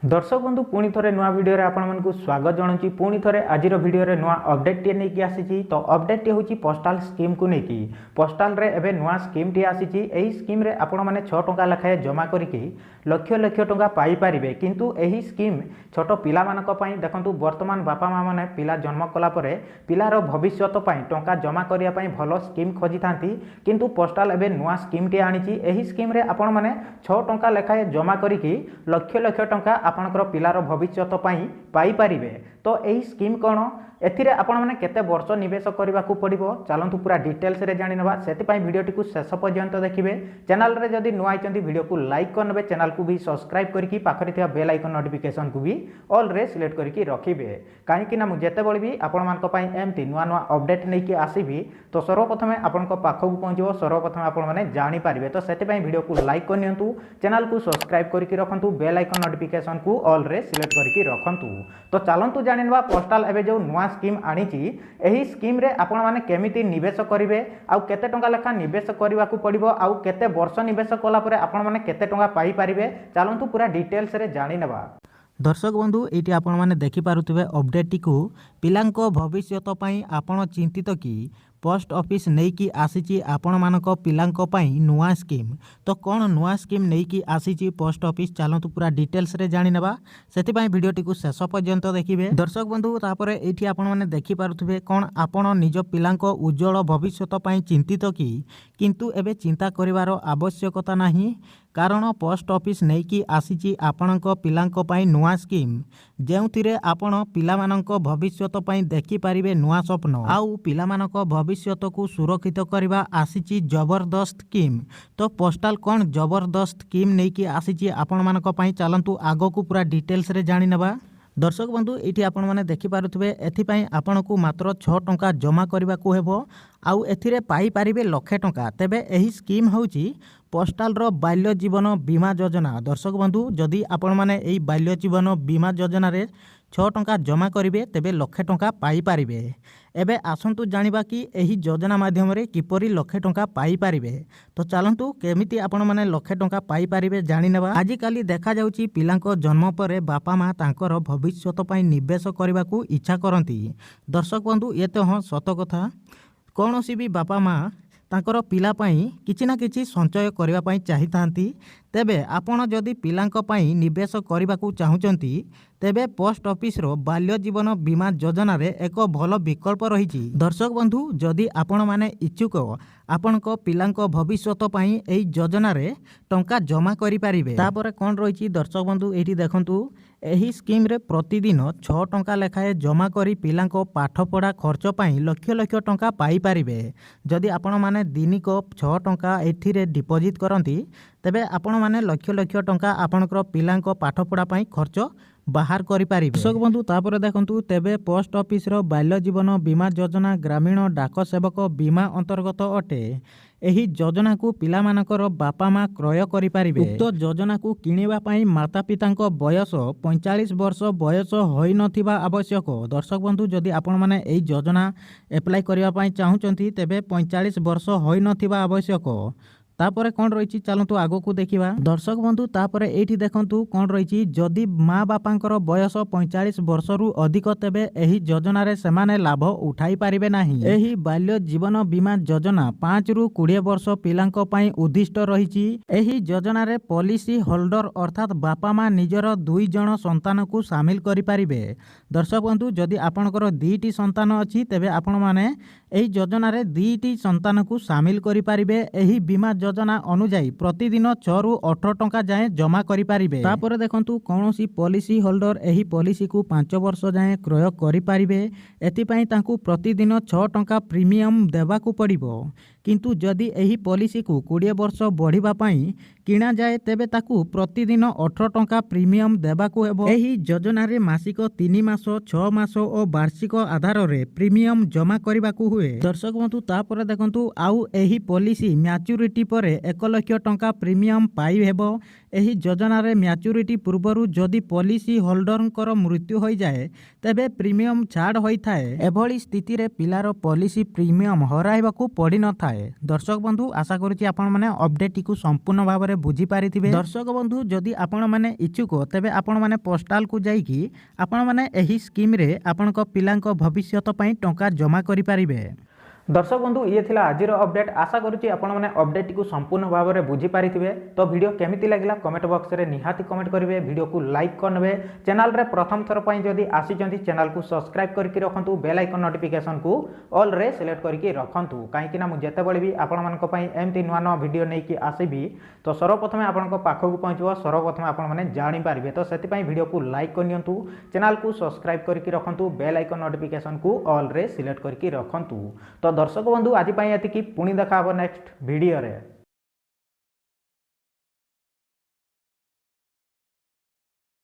दर्शक बंधु पुणी थे नुआ भिडियो आपको स्वागत जनाऊँ पुणी थे आज भिडियो नुआ अपडेट टे नहीं आसी तो अपडेट टी हूँ पोस्टाल स्कीम को लेकिन पोस्टाल रे एबे नुआ स्कीम टी आसी स्कीम रे आपण मैंने 6 टंका लेखाए जमा करके लक्ष लक्ष टंका पाई पारिबे किंतु एही स्कीम छोट पिला मानक पई देखंतु वर्तमान बापा माँ माने पिला जन्म कला परे पिलार भविष्यत पई टंका जमा करिया पई भलो स्कीम खोजी थांती किंतु पोस्टाल एबे नुआ स्कीम टी आनीची एही स्कीम रे आपण माने 6 टंका लेखाए जमा करके लक्ष लक्ष टंका आपणकर पिलार भविष्यत पाई पारिबे। तो यही स्कीम कौन एथिरे आपण माने केते वर्ष निवेश करने को पड़ो चलतु पूरा डिटेल्स रे जानि नबा सेति पई वीडियो टी को शेष पर्यंत देखिबे। चैनल रे जदि नुआ आइचंती वीडियो को लाइक कर नेबे चैनल को भी सब्सक्राइब करके पाखरे थिया बेल आइकन नोटिफिकेशन को भी ऑल रे सिलेक्ट करके रखिबे काहे कि ना मु जेते बळी भी आपण मान को पई एमती नुआ नुआ अपडेट नै कि आसीबी तो सर्वप्रथमे आपण को पाखो पहुंचबो सर्वप्रथमे आपण माने जानि पारिबे। तो सेति पई वीडियो को लाइक कर नियंतु चैनल को सब्सक्राइब करके रखंतु बेल आइकन नोटिफिकेशन को ऑल रे सिलेक्ट करके रखंतु। तो चलंतु जानि नबा पोस्टाल एबे जो नुआ स्कीम आनीची एही स्कीम रे आपण माने केमिति निवेश करिवे आउ केते टंका लेखा निवेश करबा को पड़िबो आउ केते वर्ष निवेश कला परे आपण माने केते टंका पाई पारिबे चलंतु पूरा डिटेल्स रे जानि नबा। दर्शक बंधु ये आपण मैंने देखिपे अपडेट टी को पिलांको भविष्यत पई आपण चिंतित कि पोस्ट ऑफिस नहीं कि आसीची आपण मानक पिलांको पई नुआ स्कीम तो कौन नुआ स्कीम नहीं कि आसीची पोस्ट ऑफिस चलतु पूरा डिटेल्स रे जानि नेबा सेति पई वीडियो टी को शेष पर्यंत देखिबे। दर्शक बंधु तापर एठी आपण माने देखि पारुथबे कोन आपण निज पिलांको उज्जवल भविष्यत पई चिंतित कि किंतु एबे चिंता करिवार आवश्यकता नाही कारण पोस्ट ऑफिस नहीं कि आसीची आपणको पिलांको पई नुआ स्कीम जेउथिरे आपण पिलामानंको भविष्यत पई देखि पारिबे नुआ स्वप्न आउ पिलामानको भविष्यत को सुरक्षित करवा आसीची जबरदस्त स्कीम। तो पोस्टाल कौन जबरदस्त स्कीम नहीं कि आसीची आपण मानक पई चलंतु आगो को पूरा डिटेल्स रे जानि नबा। दर्शक बंधु ये आपण मैंने देखिपे एथि आपण को मात्र 6 टंका जमा करने को हेबो आउ एथिरे पाई पारिबे लक्षे टंका। तेबे एही स्कीम होउची पोस्टाल रो बाल्य जीवन बीमा योजना। दर्शक बंधु जदि आपण माने एही बाल्य जीवन बीमा योजना रे 6 टंका जमा करिवे तेबे लक्षे टंका पाई पारिबे। एबे आसंतु जानिबा कि एही योजना माध्यम रे किपरि लक्षे टंका पाई पारिबे। तो चलंतु केमिति आपण माने लक्षे टंका पाई पारिबे जानि नेबा। आजि काली देखा जाउची पिलांको जन्म परे बापा माँ तांकर भविष्यत पई निवेश करबा को इच्छा करंती। दर्शक बंधु ये तो हाँ सत कथा कौनसी भी बापा माँ तांकर पिला पाई किछि ना किछि संचय करबा पाई चाहिथांती तेबे आपण जदि पिलांको पाई निवेश करबा को चाहुचंती तेबे पोस्ट ऑफिस रो बाल्य जीवन बीमा योजना रे एक भल विकल्प रही। दर्शक बंधु जदि आपण माने इच्छुक आपणको पिलांको भविष्यत पाई एई योजना रे टंका जमा करि पारिबे। तापरे कोन रही दर्शक बंधु एठी देखंतु एही स्कीम रे प्रतिदिन 6 टंका लेखाए जमा करी पिलांको पाठ पढ़ा खर्च पाई लक्ष लक्ष टंका पाई पारिबे। जदि आपण माने दिनिक 6 टंका एथिरे डिपोजिट करंती तेबे आपण माने लक्ष लक्ष टंका आपणकर पिलांको पाठ पढ़ा पाई खर्च बाहर करि पारिबे। दर्शक बंधु तापर देखंतु तेबे पोस्ट ऑफिस रो बाल्य जीवन बीमा योजना ग्रामीण डाक सेवक बीमा अंतर्गत अटे। एही योजना को पिला मानकर बापा माँ क्रय करि पारिबे। उक्त योजना को किनिबा पाई माता पितांको बयस 45 वर्ष बयस होई नथिबा आवश्यक। दर्शक बंधु जदि आपण माने एही योजना एप्लाई करिया पाई चाहुचंती तेबे 45 वर्ष होई नथिबा आवश्यक। तापरे कौन रही चलतु आगो को देखा। दर्शक बंधु तापरे एठी देखंतु कौन रही जदि माँ बापांकर बयस 45 वर्ष रु अधिक तेबे एही योजना रे सेमाने लाभ उठाई पारिबे नाही। एही बाल्य जीवन बीमा योजना 5 रु 20 वर्ष पिलांको पाई उद्दिष्ट रही। एही योजना रे पॉलिसी होल्डर अर्थात बापा माँ निजर 2 जण संतान को शामिल करि पारिबे। दर्शक बंधु जदि आपणकर 2टी संतान अछि तेबे आपण माने एही योजना रे 2टी संतान को शामिल करि पारिबे। एही बीमा योजना अनुଯାयी प्रतिदिन 6 रु 18 टंका जाए जमा करि पारिबे। तापर देखंतु कौनसी पॉलिसी होल्डर एही पॉलिसी को 5 वर्ष जाए क्रय करि पारिबे। एथि पई तांकु प्रतिदिन 6 टंका प्रीमियम देबा को पड़िबो किंतु जदि एही पॉलिसी को 20 वर्ष बढ़िबा पाई किना जाए तेबे ताकु प्रतिदिन 18 टंका प्रीमियम देबा को हेबो। एही योजना रे मासिक 3 मास 6 मास और वार्षिक आधार रे प्रीमियम जमा करबा को हुए। दर्शक बंधु तापर देखंतु आउ एही पॉलिसी मैच्योरिटी पर ଭାବରେ 1 ଲକ୍ଷ ଟଙ୍କା ପ୍ରିମିୟମ୍ ପାଇହେବ। ଏହି ଯୋଜନାରେ ମ୍ୟାଚୁରିଟି ପୂର୍ବରୁ ଯଦି ପଲିସି ହୋଲ୍ଡରଙ୍କର ମୃତ୍ୟୁ ହୋଇଯାଏ ତେବେ ପ୍ରିମିୟମ୍ ଛାଡ଼ ହୋଇଥାଏ। ଏଭଳି ସ୍ଥିତିରେ ପିଲାର ପଲିସି ପ୍ରିମିୟମ୍ ହରାଇବାକୁ ପଡ଼ିନଥାଏ। ଦର୍ଶକ ବନ୍ଧୁ, ଆଶା କରୁଛି ଆପଣମାନେ ଅପଡେଟଟିକୁ ସମ୍ପୂର୍ଣ୍ଣ ଭାବରେ ବୁଝିପାରିଥିବେ। ଦର୍ଶକ ବନ୍ଧୁ, ଯଦି ଆପଣମାନେ ଇଚ୍ଛୁକ ତେବେ ଆପଣମାନେ ପୋଷ୍ଟାଲକୁ ଯାଇକି ଆପଣମାନେ ଏହି ସ୍କିମ୍ରେ ଆପଣଙ୍କ ପିଲାଙ୍କ ଭବିଷ୍ୟତ ପାଇଁ ଟଙ୍କା ଜମା କରିପାରିବେ। दर्शक बंधु ये थिला आजिर अपडेट। आशा करुच्ची आपने अपडेट को संपूर्ण भाव में बुझीपारे। तो वीडियो केमिति लगिला कमेंट बॉक्स में निहाती कमेंट करेंगे, वीडियो को लाइक करने, चैनल रे प्रथम थर पर जदि आसी चैनल को सब्सक्राइब करके रखु, बेल आइकन नोटिफिकेशन को ऑल रे सिलेक्ट करके रखु, कहीं मुझे भी आपंपाई एमती नुआ नुआ वीडियो नहीं कि आसबि तो सर्वप्रथम आपण पाखक पहुँचो, सर्वप्रथम आपने जानीपारे। तो से वीडियो को लाइक करनी, चैनल को सब्सक्राइब करके रखु, बेल आइकन नोटिफिकेशन को ऑल रे सिलेक्ट करके रखु। तो दर्शक बंधु आज एति पुणी देखा नेक्स्ट वीडियो रे।